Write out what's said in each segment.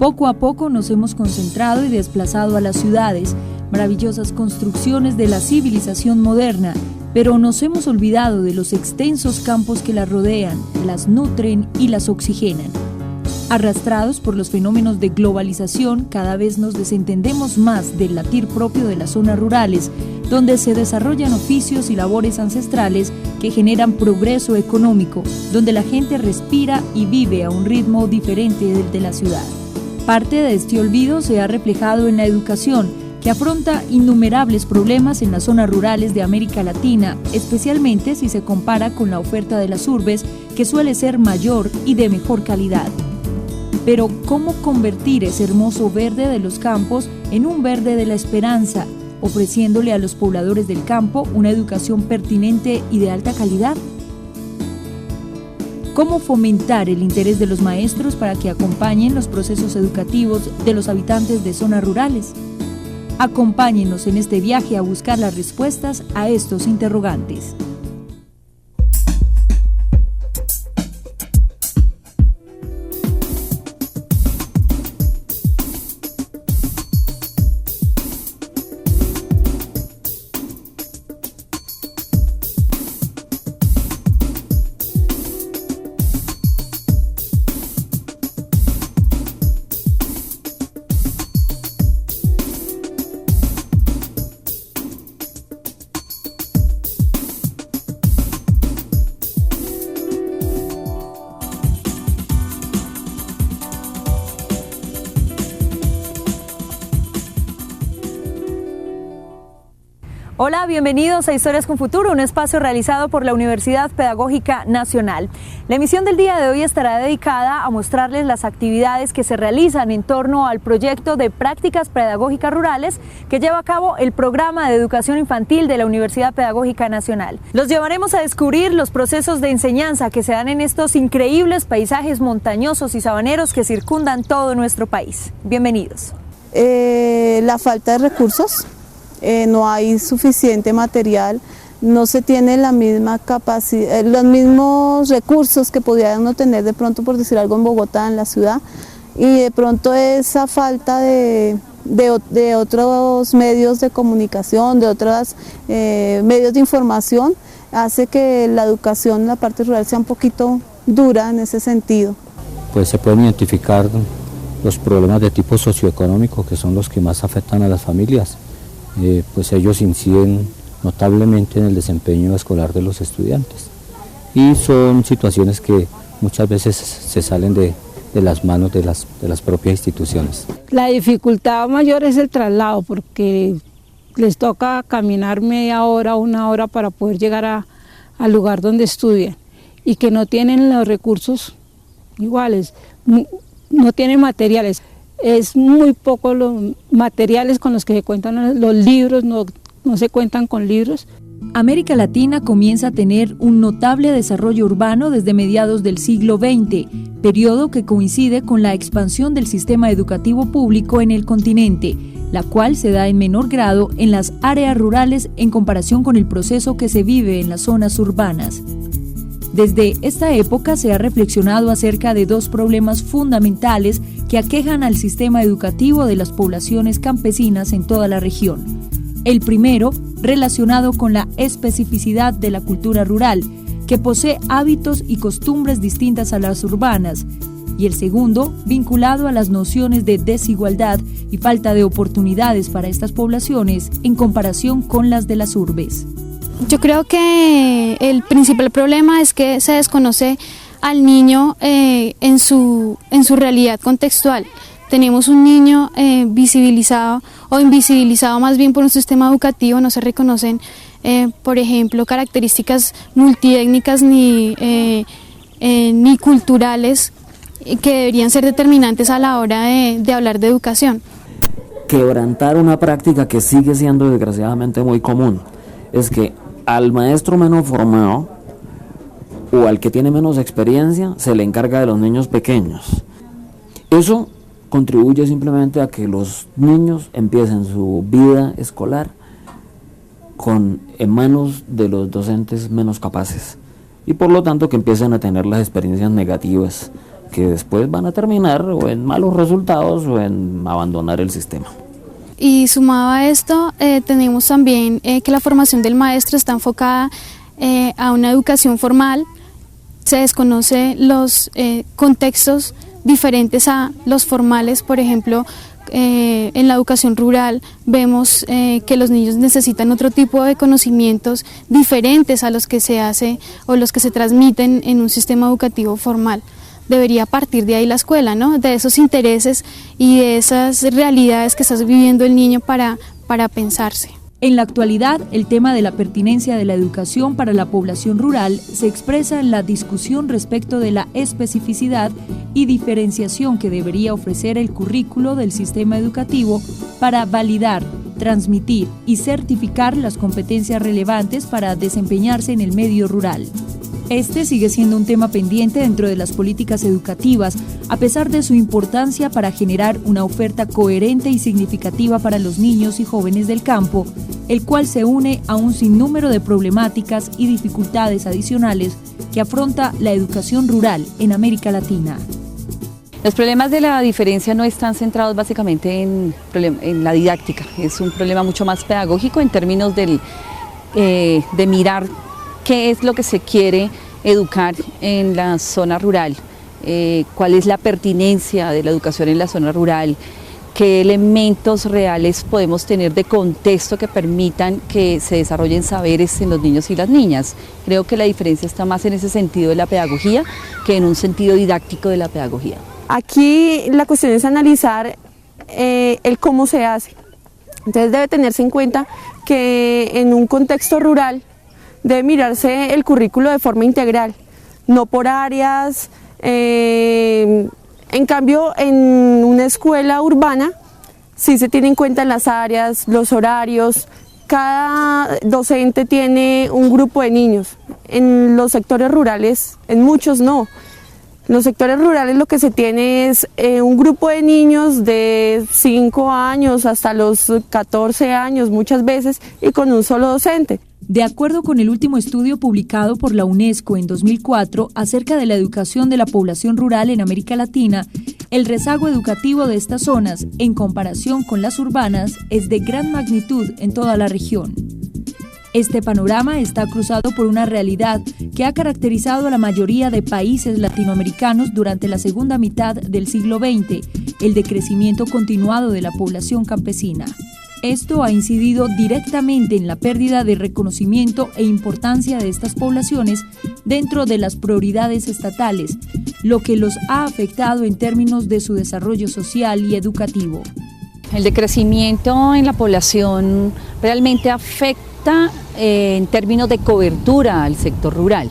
Poco a poco nos hemos concentrado y desplazado a las ciudades, maravillosas construcciones de la civilización moderna, pero nos hemos olvidado de los extensos campos que las rodean, las nutren y las oxigenan. Arrastrados por los fenómenos de globalización, cada vez nos desentendemos más del latir propio de las zonas rurales, donde se desarrollan oficios y labores ancestrales que generan progreso económico, donde la gente respira y vive a un ritmo diferente del de la ciudad. Parte de este olvido se ha reflejado en la educación, que afronta innumerables problemas en las zonas rurales de América Latina, especialmente si se compara con la oferta de las urbes, que suele ser mayor y de mejor calidad. Pero, ¿cómo convertir ese hermoso verde de los campos en un verde de la esperanza, ofreciéndole a los pobladores del campo una educación pertinente y de alta calidad? ¿Cómo fomentar el interés de los maestros para que acompañen los procesos educativos de los habitantes de zonas rurales? Acompáñenos en este viaje a buscar las respuestas a estos interrogantes. Hola, bienvenidos a Historias con Futuro, un espacio realizado por la Universidad Pedagógica Nacional. La emisión del día de hoy estará dedicada a mostrarles las actividades que se realizan en torno al proyecto de prácticas pedagógicas rurales que lleva a cabo el programa de educación infantil de la Universidad Pedagógica Nacional. Los llevaremos a descubrir los procesos de enseñanza que se dan en estos increíbles paisajes montañosos y sabaneros que circundan todo nuestro país. Bienvenidos. La falta de recursos. No hay suficiente material, no se tiene la misma capacidad, los mismos recursos que podría uno tener de pronto, por decir algo, en Bogotá, en la ciudad, y de pronto esa falta de otros medios de comunicación, de otros medios de información, hace que la educación en la parte rural sea un poquito dura en ese sentido. Pues se pueden identificar los problemas de tipo socioeconómico, que son los que más afectan a las familias. Pues ellos inciden notablemente en el desempeño escolar de los estudiantes y son situaciones que muchas veces se salen de las manos de las propias instituciones. La dificultad mayor es el traslado, porque les toca caminar media hora, una hora para poder llegar al lugar donde estudian, y que no tienen los recursos iguales, no tienen materiales. Es muy poco los materiales con los que se cuentan los libros, no se cuentan con libros. América Latina comienza a tener un notable desarrollo urbano desde mediados del siglo XX, periodo que coincide con la expansión del sistema educativo público en el continente, la cual se da en menor grado en las áreas rurales en comparación con el proceso que se vive en las zonas urbanas. Desde esta época se ha reflexionado acerca de dos problemas fundamentales que aquejan al sistema educativo de las poblaciones campesinas en toda la región. El primero, relacionado con la especificidad de la cultura rural, que posee hábitos y costumbres distintas a las urbanas, y el segundo, vinculado a las nociones de desigualdad y falta de oportunidades para estas poblaciones en comparación con las de las urbes. Yo creo que el principal problema es que se desconoce al niño en su realidad contextual. Tenemos un niño visibilizado o invisibilizado más bien por un sistema educativo, no se reconocen, por ejemplo, características multiétnicas ni culturales que deberían ser determinantes a la hora de hablar de educación. Quebrantar una práctica que sigue siendo desgraciadamente muy común es que al maestro menos formado o al que tiene menos experiencia se le encarga de los niños pequeños. Eso contribuye simplemente a que los niños empiecen su vida escolar en manos de los docentes menos capaces y por lo tanto que empiecen a tener las experiencias negativas que después van a terminar o en malos resultados o en abandonar el sistema. Y sumado a esto, tenemos también que la formación del maestro está enfocada a una educación formal. Se desconoce los contextos diferentes a los formales. Por ejemplo, en la educación rural vemos que los niños necesitan otro tipo de conocimientos diferentes a los que se hace o los que se transmiten en un sistema educativo formal. Debería partir de ahí la escuela, ¿no? De esos intereses y de esas realidades que está viviendo el niño para pensarse. En la actualidad, el tema de la pertinencia de la educación para la población rural se expresa en la discusión respecto de la especificidad y diferenciación que debería ofrecer el currículo del sistema educativo para validar, transmitir y certificar las competencias relevantes para desempeñarse en el medio rural. Este sigue siendo un tema pendiente dentro de las políticas educativas, a pesar de su importancia para generar una oferta coherente y significativa para los niños y jóvenes del campo, el cual se une a un sinnúmero de problemáticas y dificultades adicionales que afronta la educación rural en América Latina. Los problemas de la diferencia no están centrados básicamente en la didáctica, es un problema mucho más pedagógico en términos de mirar qué es lo que se quiere educar en la zona rural, cuál es la pertinencia de la educación en la zona rural, qué elementos reales podemos tener de contexto que permitan que se desarrollen saberes en los niños y las niñas. Creo que la diferencia está más en ese sentido de la pedagogía que en un sentido didáctico de la pedagogía. Aquí la cuestión es analizar el cómo se hace. Entonces debe tenerse en cuenta que en un contexto rural debe mirarse el currículo de forma integral, no por áreas. En cambio, en una escuela urbana sí se tiene en cuenta las áreas, los horarios. Cada docente tiene un grupo de niños. En los sectores rurales, en muchos no. En los sectores rurales lo que se tiene es un grupo de niños de 5 años hasta los 14 años muchas veces y con un solo docente. De acuerdo con el último estudio publicado por la UNESCO en 2004 acerca de la educación de la población rural en América Latina, el rezago educativo de estas zonas, en comparación con las urbanas, es de gran magnitud en toda la región. Este panorama está cruzado por una realidad que ha caracterizado a la mayoría de países latinoamericanos durante la segunda mitad del siglo XX, el decrecimiento continuado de la población campesina. Esto ha incidido directamente en la pérdida de reconocimiento e importancia de estas poblaciones dentro de las prioridades estatales, lo que los ha afectado en términos de su desarrollo social y educativo. El decrecimiento en la población realmente afecta en términos de cobertura al sector rural,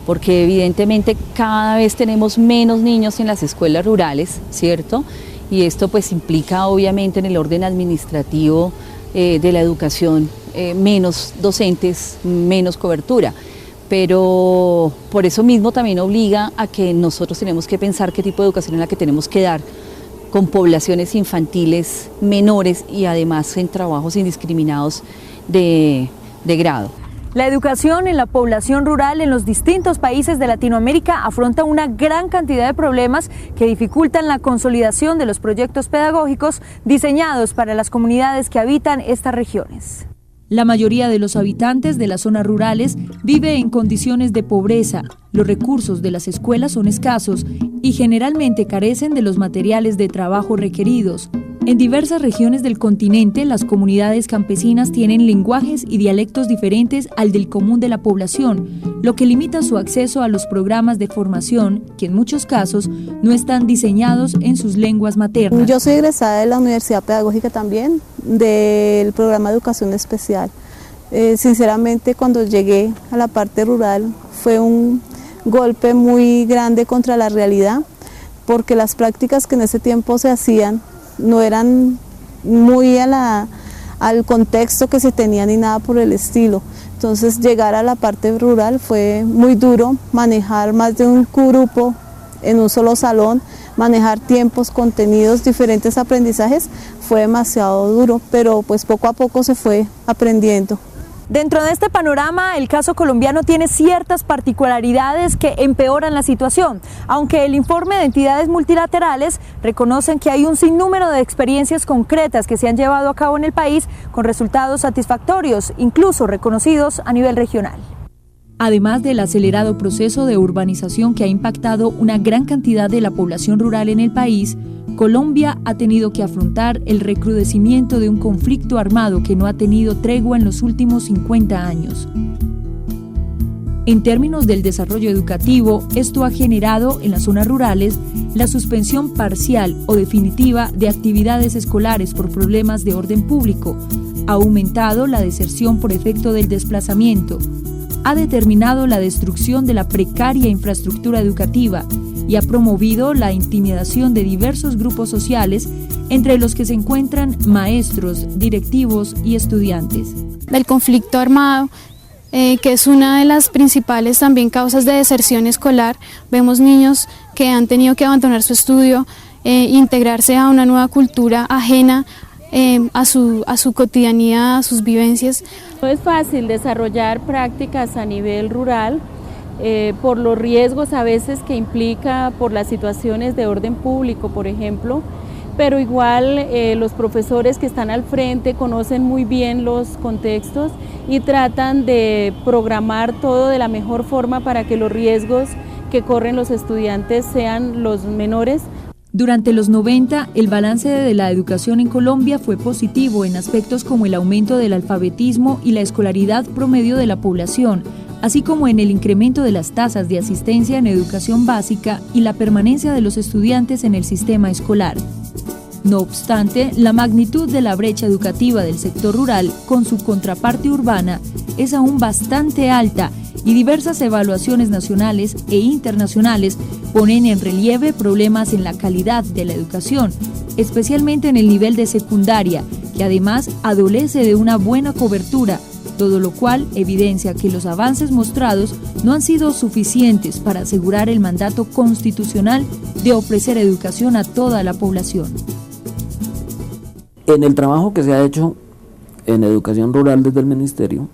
porque evidentemente cada vez tenemos menos niños en las escuelas rurales, ¿cierto? Y esto pues implica obviamente en el orden administrativo de la educación menos docentes, menos cobertura, pero por eso mismo también obliga a que nosotros tenemos que pensar qué tipo de educación es la que tenemos que dar con poblaciones infantiles menores y además en trabajos indiscriminados de grado. La educación en la población rural en los distintos países de Latinoamérica afronta una gran cantidad de problemas que dificultan la consolidación de los proyectos pedagógicos diseñados para las comunidades que habitan estas regiones. La mayoría de los habitantes de las zonas rurales vive en condiciones de pobreza, los recursos de las escuelas son escasos y generalmente carecen de los materiales de trabajo requeridos. En diversas regiones del continente, las comunidades campesinas tienen lenguajes y dialectos diferentes al del común de la población, lo que limita su acceso a los programas de formación, que en muchos casos no están diseñados en sus lenguas maternas. Yo soy egresada de la Universidad Pedagógica también, del programa de Educación Especial. Sinceramente, cuando llegué a la parte rural fue un golpe muy grande contra la realidad, porque las prácticas que en ese tiempo se hacían no eran muy al contexto que se tenía ni nada por el estilo. Entonces llegar a la parte rural fue muy duro, manejar más de un grupo en un solo salón, manejar tiempos, contenidos, diferentes aprendizajes, fue demasiado duro, pero pues poco a poco se fue aprendiendo. Dentro de este panorama, el caso colombiano tiene ciertas particularidades que empeoran la situación, aunque el informe de entidades multilaterales reconocen que hay un sinnúmero de experiencias concretas que se han llevado a cabo en el país con resultados satisfactorios, incluso reconocidos a nivel regional. Además del acelerado proceso de urbanización que ha impactado una gran cantidad de la población rural en el país, Colombia ha tenido que afrontar el recrudecimiento de un conflicto armado que no ha tenido tregua en los últimos 50 años. En términos del desarrollo educativo, esto ha generado en las zonas rurales la suspensión parcial o definitiva de actividades escolares por problemas de orden público, ha aumentado la deserción por efecto del desplazamiento, ha determinado la destrucción de la precaria infraestructura educativa y ha promovido la intimidación de diversos grupos sociales, entre los que se encuentran maestros, directivos y estudiantes. Del conflicto armado, que es una de las principales también causas de deserción escolar. Vemos niños que han tenido que abandonar su estudio, integrarse a una nueva cultura ajena a su cotidianidad, a sus vivencias. No es fácil desarrollar prácticas a nivel rural por los riesgos a veces que implica por las situaciones de orden público, por ejemplo, pero igual los profesores que están al frente conocen muy bien los contextos y tratan de programar todo de la mejor forma para que los riesgos que corren los estudiantes sean los menores. Durante los 90, el balance de la educación en Colombia fue positivo en aspectos como el aumento del alfabetismo y la escolaridad promedio de la población, así como en el incremento de las tasas de asistencia en educación básica y la permanencia de los estudiantes en el sistema escolar. No obstante, la magnitud de la brecha educativa del sector rural con su contraparte urbana es aún bastante alta y diversas evaluaciones nacionales e internacionales ponen en relieve problemas en la calidad de la educación, especialmente en el nivel de secundaria, que además adolece de una buena cobertura, todo lo cual evidencia que los avances mostrados no han sido suficientes para asegurar el mandato constitucional de ofrecer educación a toda la población. En el trabajo que se ha hecho en educación rural desde el Ministerio,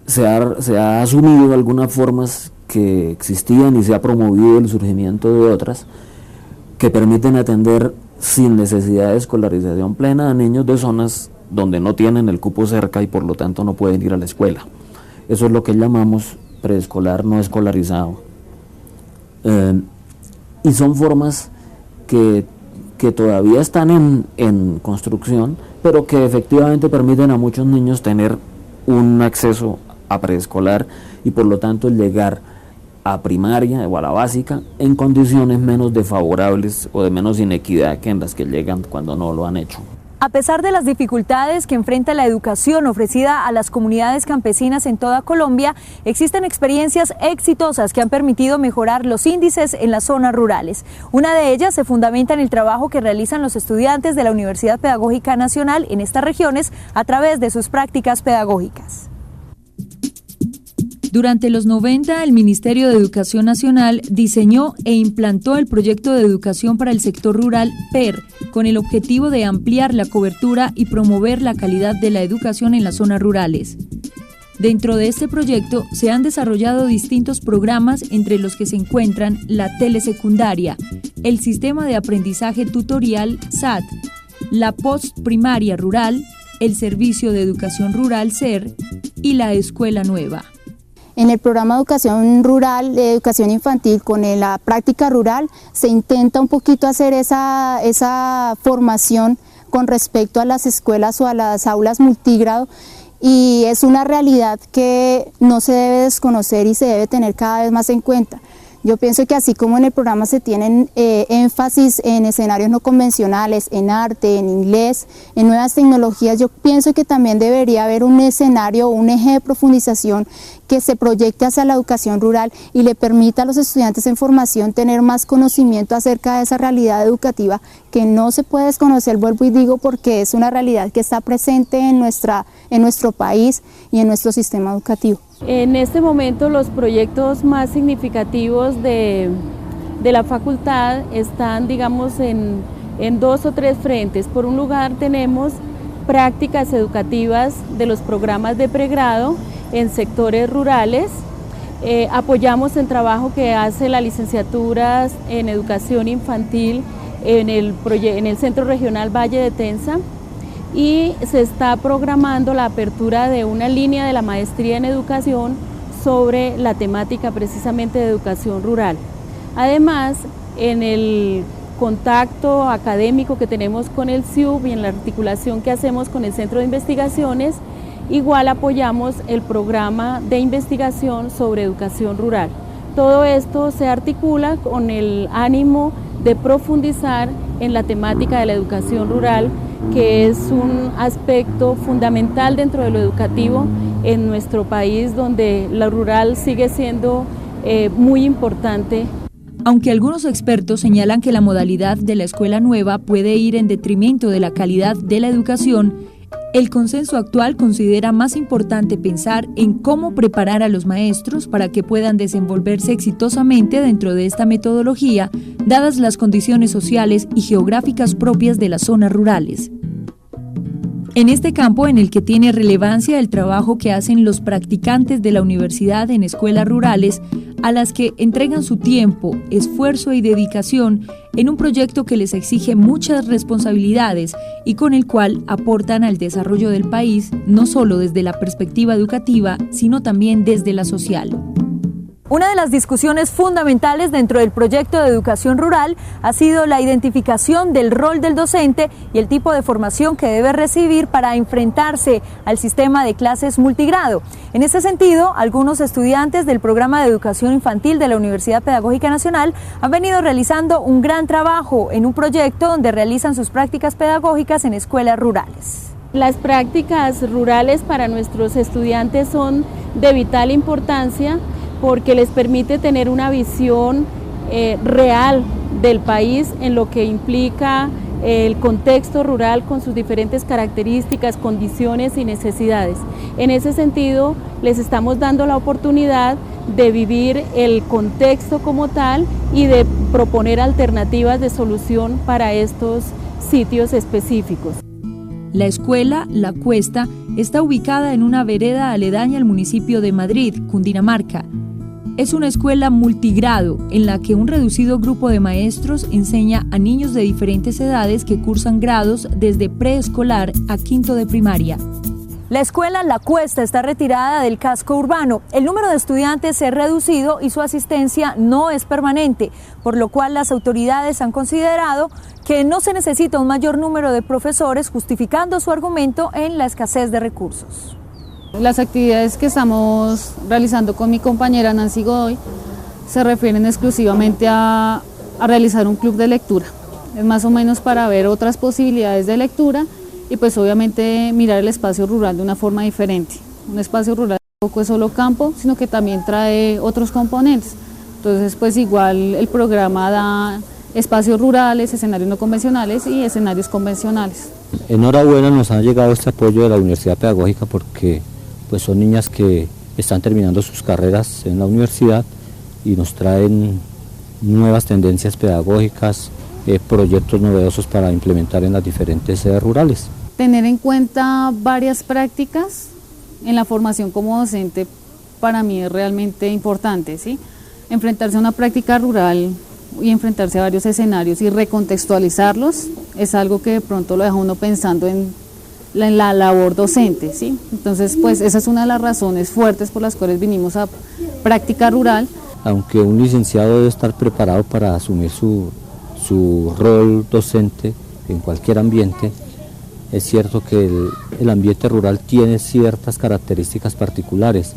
se ha asumido algunas formas que existían y se ha promovido el surgimiento de otras que permiten atender sin necesidad de escolarización plena a niños de zonas donde no tienen el cupo cerca y por lo tanto no pueden ir a la escuela. Eso es lo que llamamos preescolar no escolarizado. Y son formas que todavía están en construcción, pero que efectivamente permiten a muchos niños tener un acceso a preescolar y por lo tanto llegar a primaria o a la básica en condiciones menos desfavorables o de menos inequidad que en las que llegan cuando no lo han hecho. A pesar de las dificultades que enfrenta la educación ofrecida a las comunidades campesinas en toda Colombia, existen experiencias exitosas que han permitido mejorar los índices en las zonas rurales. Una de ellas se fundamenta en el trabajo que realizan los estudiantes de la Universidad Pedagógica Nacional en estas regiones a través de sus prácticas pedagógicas. Durante los 90, el Ministerio de Educación Nacional diseñó e implantó el proyecto de educación para el sector rural PER, con el objetivo de ampliar la cobertura y promover la calidad de la educación en las zonas rurales. Dentro de este proyecto se han desarrollado distintos programas, entre los que se encuentran la telesecundaria, el sistema de aprendizaje tutorial SAT, la postprimaria rural, el servicio de educación rural SER y la escuela nueva. En el programa de educación rural, de educación infantil, con la práctica rural, se intenta un poquito hacer esa formación con respecto a las escuelas o a las aulas multigrado, y es una realidad que no se debe desconocer y se debe tener cada vez más en cuenta. Yo pienso que así como en el programa se tienen énfasis en escenarios no convencionales, en arte, en inglés, en nuevas tecnologías, yo pienso que también debería haber un escenario, un eje de profundización que se proyecte hacia la educación rural y le permita a los estudiantes en formación tener más conocimiento acerca de esa realidad educativa que no se puede desconocer, vuelvo y digo, porque es una realidad que está presente en nuestro país y en nuestro sistema educativo. En este momento los proyectos más significativos de la facultad están, digamos, en dos o tres frentes. Por un lugar tenemos prácticas educativas de los programas de pregrado en sectores rurales. Apoyamos el trabajo que hace la licenciatura en educación infantil en el Centro Regional Valle de Tenza, y se está programando la apertura de una línea de la maestría en educación sobre la temática precisamente de educación rural. Además, en el contacto académico que tenemos con el CIUB y en la articulación que hacemos con el Centro de Investigaciones, igual apoyamos el programa de investigación sobre educación rural. Todo esto se articula con el ánimo de profundizar en la temática de la educación rural, que es un aspecto fundamental dentro de lo educativo en nuestro país, donde lo rural sigue siendo muy importante. Aunque algunos expertos señalan que la modalidad de la escuela nueva puede ir en detrimento de la calidad de la educación, el consenso actual considera más importante pensar en cómo preparar a los maestros para que puedan desenvolverse exitosamente dentro de esta metodología, dadas las condiciones sociales y geográficas propias de las zonas rurales. En este campo, en el que tiene relevancia el trabajo que hacen los practicantes de la universidad en escuelas rurales, a las que entregan su tiempo, esfuerzo y dedicación en un proyecto que les exige muchas responsabilidades y con el cual aportan al desarrollo del país, no solo desde la perspectiva educativa, sino también desde la social. Una de las discusiones fundamentales dentro del proyecto de educación rural ha sido la identificación del rol del docente y el tipo de formación que debe recibir para enfrentarse al sistema de clases multigrado. En ese sentido, algunos estudiantes del programa de educación infantil de la Universidad Pedagógica Nacional han venido realizando un gran trabajo en un proyecto donde realizan sus prácticas pedagógicas en escuelas rurales. Las prácticas rurales para nuestros estudiantes son de vital importancia, porque les permite tener una visión real del país en lo que implica el contexto rural con sus diferentes características, condiciones y necesidades. En ese sentido, les estamos dando la oportunidad de vivir el contexto como tal y de proponer alternativas de solución para estos sitios específicos. La escuela La Cuesta está ubicada en una vereda aledaña al municipio de Madrid, Cundinamarca. Es una escuela multigrado en la que un reducido grupo de maestros enseña a niños de diferentes edades que cursan grados desde preescolar a quinto de primaria. La escuela La Cuesta está retirada del casco urbano. El número de estudiantes es reducido y su asistencia no es permanente, por lo cual las autoridades han considerado que no se necesita un mayor número de profesores, justificando su argumento en la escasez de recursos. Las actividades que estamos realizando con mi compañera Nancy Godoy se refieren exclusivamente a realizar un club de lectura. Es más o menos para ver otras posibilidades de lectura y pues obviamente mirar el espacio rural de una forma diferente. Un espacio rural tampoco es solo campo, sino que también trae otros componentes. Entonces pues igual el programa da espacios rurales, escenarios no convencionales y escenarios convencionales. Enhorabuena, nos ha llegado este apoyo de la Universidad Pedagógica porque pues son niñas que están terminando sus carreras en la universidad y nos traen nuevas tendencias pedagógicas, proyectos novedosos para implementar en las diferentes sedes rurales. Tener en cuenta varias prácticas en la formación como docente para mí es realmente importante, ¿sí? Enfrentarse a una práctica rural y enfrentarse a varios escenarios y recontextualizarlos es algo que de pronto lo deja uno pensando en la labor docente, ¿sí? Entonces, pues esa es una de las razones fuertes por las cuales vinimos a práctica rural. Aunque un licenciado debe estar preparado para asumir su rol docente en cualquier ambiente, es cierto que el ambiente rural tiene ciertas características particulares.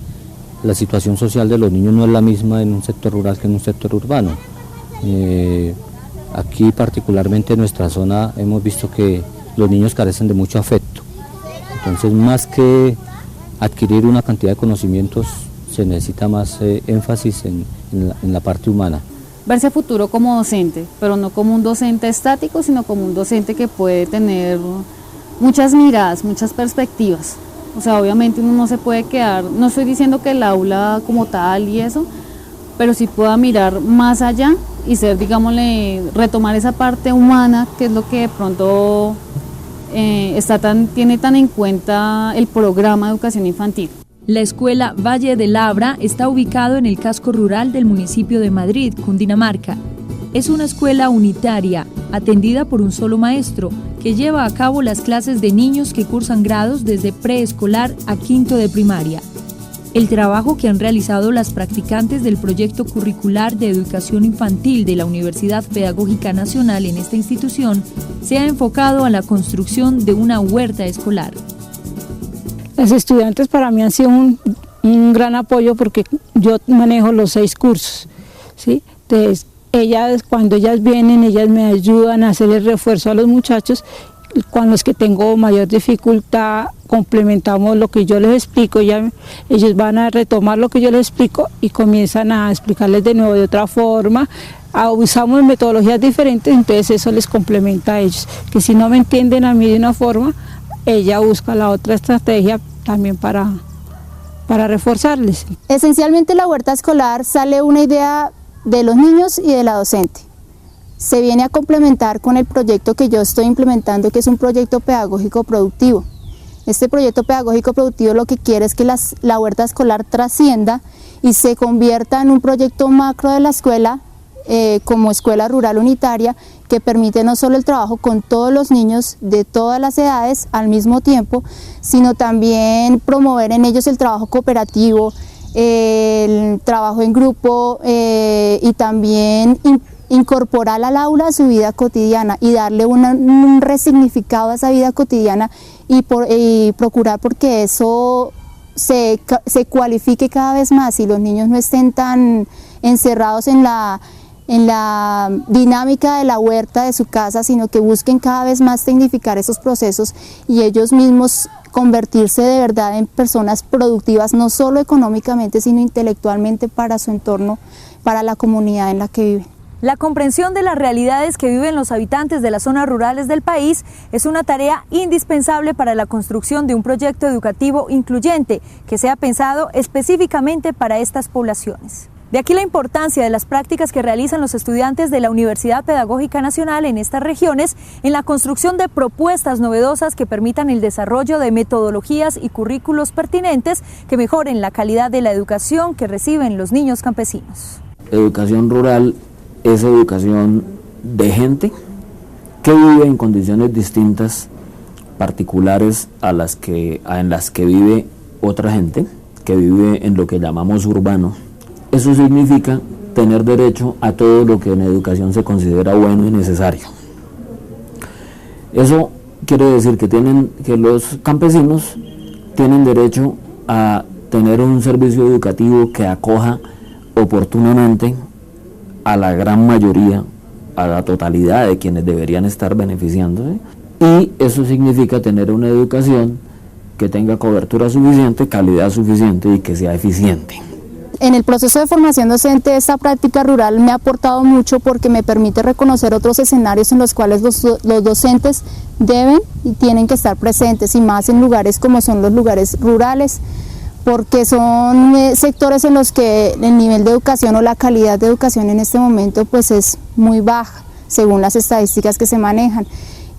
La situación social de los niños no es la misma en un sector rural que en un sector urbano. Aquí particularmente en nuestra zona hemos visto que los niños carecen de mucho afecto. Entonces, más que adquirir una cantidad de conocimientos, se necesita más énfasis en la parte humana. Verse a futuro como docente, pero no como un docente estático, sino como un docente que puede tener muchas miradas, muchas perspectivas. O sea, obviamente uno no se puede quedar, no estoy diciendo que el aula como tal y eso, pero sí pueda mirar más allá y ser, digámosle, retomar esa parte humana, que es lo que de pronto tiene tan en cuenta el programa de educación infantil. La escuela Valle de Labra está ubicado en el casco rural del municipio de Madrid, Cundinamarca. Es una escuela unitaria, atendida por un solo maestro, que lleva a cabo las clases de niños que cursan grados desde preescolar a quinto de primaria. El trabajo que han realizado las practicantes del proyecto curricular de educación infantil de la Universidad Pedagógica Nacional en esta institución se ha enfocado a la construcción de una huerta escolar. Las estudiantes para mí han sido un gran apoyo porque yo manejo los 6 cursos, ¿sí? Entonces, cuando ellas vienen, ellas me ayudan a hacer el refuerzo a los muchachos. Con los que tengo mayor dificultad, complementamos lo que yo les explico, ellos van a retomar lo que yo les explico y comienzan a explicarles de nuevo de otra forma. Usamos metodologías diferentes, entonces eso les complementa a ellos, que si no me entienden a mí de una forma, ella busca la otra estrategia también para reforzarles. Esencialmente la huerta escolar sale una idea de los niños y de la docente. Se viene a complementar con el proyecto que yo estoy implementando, que es un proyecto pedagógico productivo. Este proyecto pedagógico productivo lo que quiere es que la huerta escolar trascienda y se convierta en un proyecto macro de la escuela, como escuela rural unitaria, que permite no solo el trabajo con todos los niños de todas las edades al mismo tiempo, sino también promover en ellos el trabajo cooperativo, el trabajo en grupo y también incorporar al aula a su vida cotidiana y darle un resignificado a esa vida cotidiana y procurar porque eso se cualifique cada vez más y los niños no estén tan encerrados en la dinámica de la huerta de su casa, sino que busquen cada vez más tecnificar esos procesos y ellos mismos convertirse de verdad en personas productivas, no solo económicamente, sino intelectualmente para su entorno, para la comunidad en la que viven. La comprensión de las realidades que viven los habitantes de las zonas rurales del país es una tarea indispensable para la construcción de un proyecto educativo incluyente que sea pensado específicamente para estas poblaciones. De aquí la importancia de las prácticas que realizan los estudiantes de la Universidad Pedagógica Nacional en estas regiones en la construcción de propuestas novedosas que permitan el desarrollo de metodologías y currículos pertinentes que mejoren la calidad de la educación que reciben los niños campesinos. Educación rural es educación de gente que vive en condiciones distintas, particulares en las que vive otra gente, que vive en lo que llamamos urbano. Eso significa tener derecho a todo lo que en educación se considera bueno y necesario. Eso quiere decir que los campesinos tienen derecho a tener un servicio educativo que acoja oportunamente a la gran mayoría, a la totalidad de quienes deberían estar beneficiándose, y eso significa tener una educación que tenga cobertura suficiente, calidad suficiente y que sea eficiente. En el proceso de formación docente, esta práctica rural me ha aportado mucho porque me permite reconocer otros escenarios en los cuales los docentes deben y tienen que estar presentes, y más en lugares como son los lugares rurales, porque son sectores en los que el nivel de educación o la calidad de educación en este momento pues es muy baja, según las estadísticas que se manejan.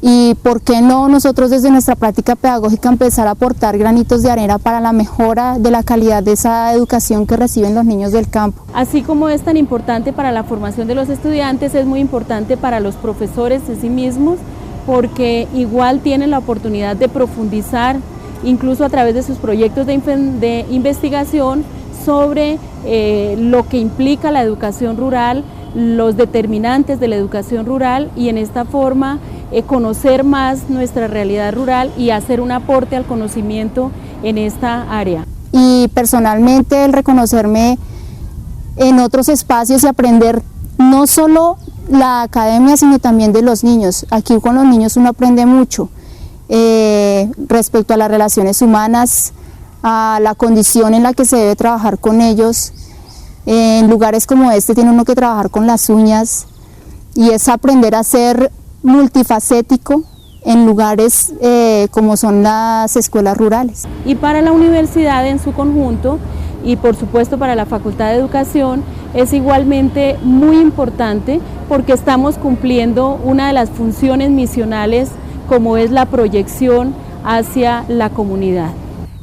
Y por qué no nosotros desde nuestra práctica pedagógica empezar a aportar granitos de arena para la mejora de la calidad de esa educación que reciben los niños del campo. Así como es tan importante para la formación de los estudiantes, es muy importante para los profesores de sí mismos, porque igual tienen la oportunidad de profundizar, incluso a través de sus proyectos de investigación, sobre lo que implica la educación rural, los determinantes de la educación rural, y en esta forma conocer más nuestra realidad rural y hacer un aporte al conocimiento en esta área. Y personalmente el reconocerme en otros espacios y aprender no solo la academia, sino también de los niños. Aquí con los niños uno aprende mucho respecto a las relaciones humanas, a la condición en la que se debe trabajar con ellos. En lugares como este tiene uno que trabajar con las uñas, y es aprender a ser multifacético en lugares como son las escuelas rurales. Y para la universidad en su conjunto, y por supuesto para la Facultad de Educación, es igualmente muy importante porque estamos cumpliendo una de las funciones misionales como es la proyección hacia la comunidad.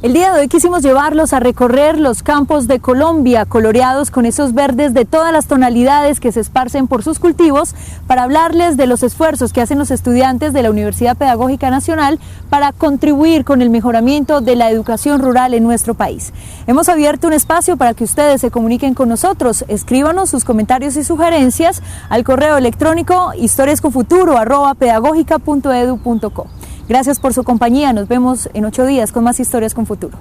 El día de hoy quisimos llevarlos a recorrer los campos de Colombia, coloreados con esos verdes de todas las tonalidades que se esparcen por sus cultivos, para hablarles de los esfuerzos que hacen los estudiantes de la Universidad Pedagógica Nacional para contribuir con el mejoramiento de la educación rural en nuestro país. Hemos abierto un espacio para que ustedes se comuniquen con nosotros. Escríbanos sus comentarios y sugerencias al correo electrónico historiasconfuturo@pedagogica.edu.co. Gracias por su compañía, nos vemos en 8 días con más Historias con Futuro.